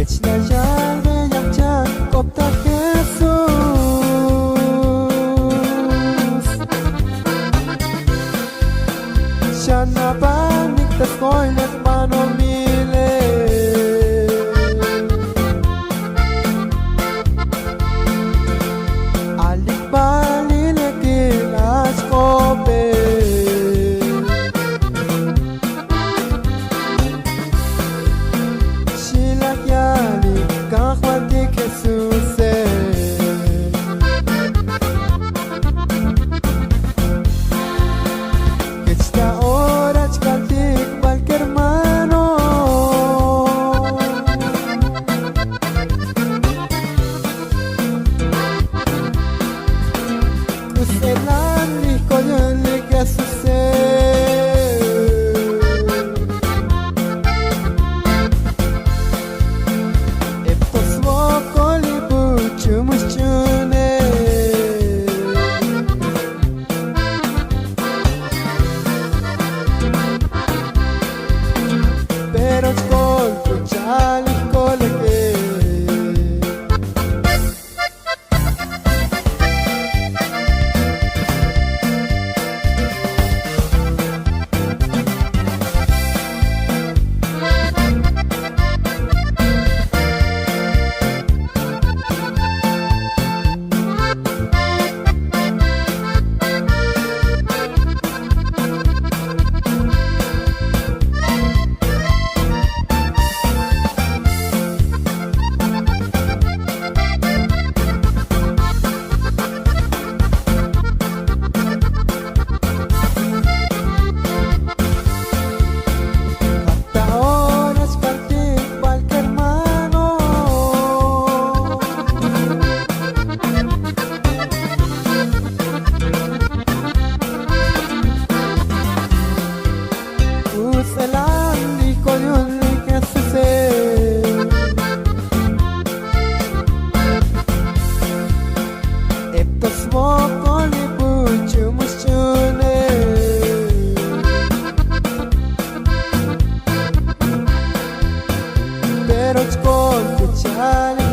Geçler ve yapacak kopta Jesus. Siya na ba nigtas ko'y nagpanumili? Alik-baliligil as kobe. Silak yalik kakwati kesuse. Geçta ora çıkardık belki hermano. Kuselan liko yunlik kesuse. Eptos vokoli buçumuş çune. Pero skol kuchalik kolege. Kuselan liko yunlik kesuse. Eptos vokoli buçumuş çune. Pero skol kuchalik